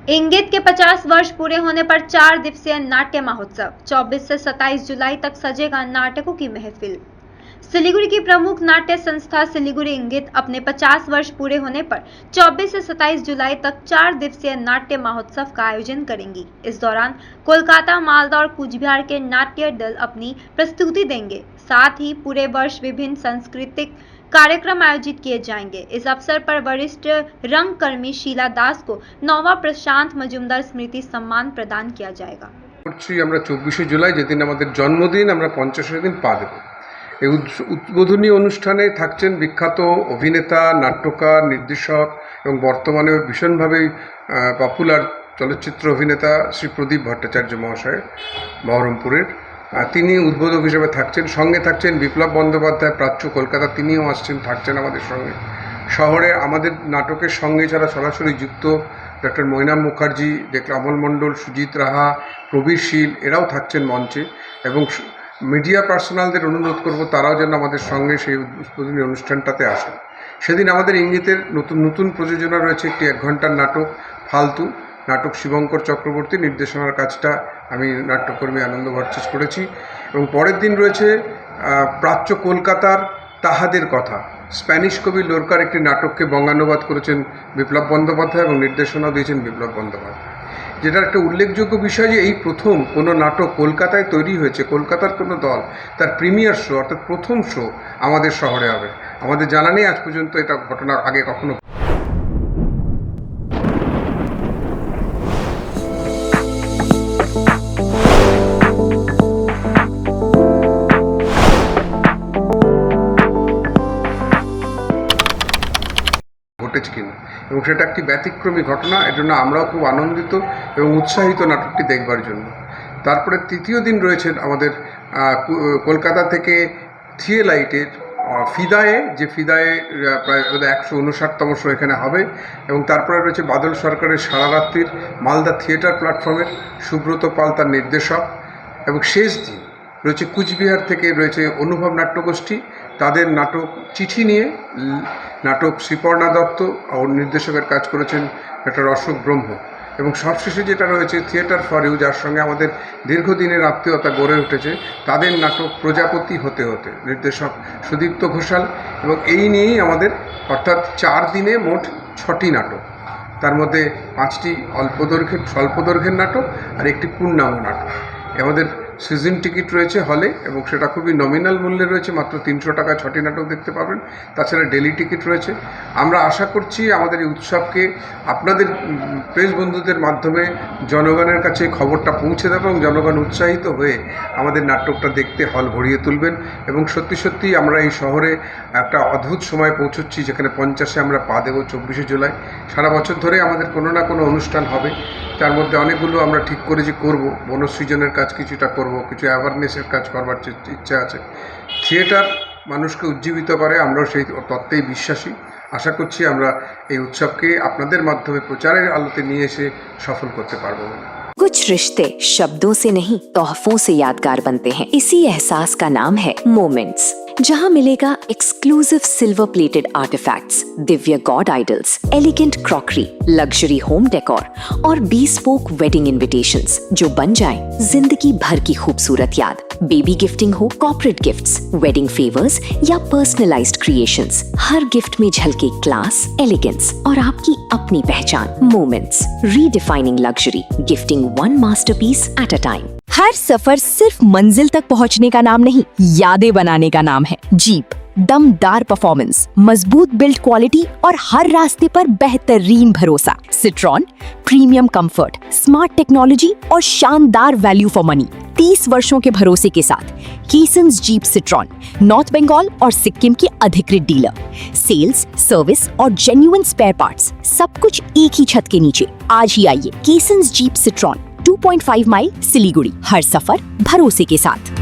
इंगित के 50 वर्ष पूरे होने पर 4 दिवसीय नाट्य महोत्सव 24 से 27 जुलाई तक सजेगा नाटकों की महफिल। सिलीगुड़ी की प्रमुख नाट्य संस्था सिलीगुड़ी इंगित अपने 50 वर्ष पूरे होने पर 24 से 27 जुलाई तक 4 दिवसीय नाट्य महोत्सव का आयोजन करेंगी। इस दौरान कोलकाता, मालदा और कूचबिहार के नाट्य दल अपनी प्रस्तुति देंगे। साथ ही पूरे वर्ष विभिन्न सांस्कृतिक कार्यक्रम आयोजित किए जाएंगे। इस अवसर पर वरिष्ठ रंगकर्मी शीला दास को नौवा प्रशांत मजुमदार स्मृति सम्मान प्रदान किया जाएगा। আমরা 24শে জুলাই যেদিন আমাদের জন্মদিন আমরা 50 দিন পা দেব। এই উদ্বোধনী অনুষ্ঠানে থাকছেন বিখ্যাত অভিনেতা, নাট্যকার, নির্দেশক এবং বর্তমানে ভীষণভাবে পপুলার চলচ্চিত্র অভিনেতা শ্রী প্রদীপ ভট্টাচার্য মহাশয় বহরমপুরের। তিনি উদ্বোধক হিসেবে থাকছেন। সঙ্গে থাকছেন বিপ্লব বন্দ্যোপাধ্যায়, প্রাচ্য, কলকাতা, তিনিও আসছেন, থাকছেন আমাদের সঙ্গে। শহরে আমাদের নাটকের সঙ্গে যারা সরাসরি যুক্ত ডক্টর মৈনাম মুখার্জি, অমল মণ্ডল, সুজিত রাহা, প্রবীর শীল এরাও থাকছেন মঞ্চে। এবং মিডিয়া পার্সোনালদের অনুরোধ করব তারাও যেন আমাদের সঙ্গে সেই উদ্বোধনী অনুষ্ঠানটাতে আসেন। সেদিন আমাদের ইঙ্গিতের নতুন প্রযোজনা রয়েছে একটি 1 ঘন্টার নাটক ফালতু। নাটক শিবঙ্কর চক্রবর্তী, নির্দেশনার কাজটা আমি নাট্যকর্মী আনন্দ ভট্টাচার্য করেছি। এবং পরের দিন রয়েছে প্রাচ্য কলকাতার তাহাদের কথা। স্প্যানিশ কবি লোরকার একটি নাটককে বঙ্গানুবাদ করেছেন বিপ্লব বন্দ্যোপাধ্যায় এবং নির্দেশনাও দিয়েছেন বিপ্লব বন্দ্যোপাধ্যায়। যেটার একটা উল্লেখযোগ্য বিষয় যে এই প্রথম কোনো নাটক কলকাতায় তৈরি হয়েছে, কলকাতার কোনো দল তার প্রিমিয়ার শো অর্থাৎ প্রথম শো আমাদের শহরে হবে। আমাদের জানা নেই আজ পর্যন্ত এটা ঘটনা আগে কখনো ঘটেছে কিনা, এবং সেটা একটি ব্যতিক্রমী ঘটনা। এর জন্য আমরাও খুব আনন্দিত এবং উৎসাহিত নাটকটি দেখবার জন্য। তারপরে তৃতীয় দিন রয়েছে আমাদের কলকাতা থেকে থিয়েলাইটের ফিদায়ে, যে ফিদায়ে প্রায় 159তম শো এখানে হবে। এবং তারপরে রয়েছে বাদল সরকারের সারারাত্রির মালদা থিয়েটার প্ল্যাটফর্মের সুব্রত পাল তার নির্দেশক। এবং শেষ দিন রয়েছে কুচবিহার থেকে রয়েছে অনুভব নাট্যগোষ্ঠী, তাদের নাটক চিঠি নিয়ে। নাটক শ্রীপর্ণা দত্ত ও নির্দেশকের কাজ করেছেন ডক্টর অশোক ব্রহ্ম। এবং সবশেষে যেটা রয়েছে থিয়েটার ফর ইউ, যার সঙ্গে আমাদের দীর্ঘদিনের আত্মীয়তা গড়ে উঠেছে, তাদের নাটক প্রজাপতি হতে হতে, নির্দেশক সুদীপ্ত ঘোষাল। এবং এই নিয়েই আমাদের অর্থাৎ 4 দিনে মোট 6টি নাটক, তার মধ্যে 5টি স্বল্পদৈর্ঘ্যের নাটক আর একটি পূর্ণাঙ্গ নাটক। আমাদের সিজন টিকিট রয়েছে হলে, এবং সেটা খুবই নমিনাল মূল্যে রয়েছে, মাত্র 300 টাকায় 6টি নাটক দেখতে পাবেন। তাছাড়া ডেলি টিকিট রয়েছে। আমরা আশা করছি আমাদের এই উৎসবকে আপনাদের প্রেস বন্ধুদের মাধ্যমে জনগণের কাছে খবরটা পৌঁছে দেবো এবং জনগণ উৎসাহিত হয়ে আমাদের নাটকটা দেখতে হল ভরিয়ে তুলবেন। এবং সত্যি আমরা এই শহরে একটা অদ্ভুত সময় পৌঁছচ্ছি, যেখানে 50-এ আমরা পা দেবো 24শে জুলাই। সারা বছর ধরে আমাদের কোনো না কোনো অনুষ্ঠান হবে, তার মধ্যে অনেকগুলো আমরা ঠিক করেছি করব। বনসৃজনের কাজ কিছুটা করব, কিছু অ্যাওয়ারনেসের কাজ করবার ইচ্ছা আছে। থিয়েটার মানুষকে উজ্জীবিত করে, আমরাও সেই তত্ত্বেই বিশ্বাসী। আশা করছি আমরা এই উৎসবকে আপনাদের মাধ্যমে প্রচারের আলোতে নিয়ে এসে সফল করতে পারবো। कुछ रिश्ते शब्दों से नहीं तोहफों से यादगार बनते हैं। इसी एहसास का नाम है मोमेंट्स, जहां मिलेगा exclusive silver plated artefacts, Divya God idols, elegant crockery, luxury home decor और bespoke वेडिंग इनविटेशंस, जो बन जाएं जिंदगी भर की खूबसूरत याद। बेबी गिफ्टिंग हो, कॉर्पोरेट गिफ्ट्स, वेडिंग फेवर्स या पर्सनलाइज्ड क्रिएशंस, हर गिफ्ट में झलके क्लास, एलिगेंस और आपकी अपनी पहचान। Moments, redefining luxury, gifting one masterpiece at a time। हर सफर सिर्फ मंजिल तक पहुंचने का नाम नहीं, यादें बनाने का नाम है। जीप, दमदार परफॉर्मेंस, मजबूत बिल्ड क्वालिटी और हर रास्ते पर बेहतरीन भरोसा। Citroen, premium comfort, smart technology और शानदार वैल्यू फॉर मनी। 30 वर्षों के भरोसे के साथ कीसन्स जीप सिट्रॉन, नॉर्थ बंगाल और सिक्किम के अधिकृत डीलर। सेल्स, सर्विस और जेन्युइन स्पेयर पार्ट्स, सब कुछ एक ही छत के नीचे। आज ही आइए कीसन्स जीप सिट्रॉन, 2.5 माइल सिलीगुड़ी। हर सफर भरोसे के साथ।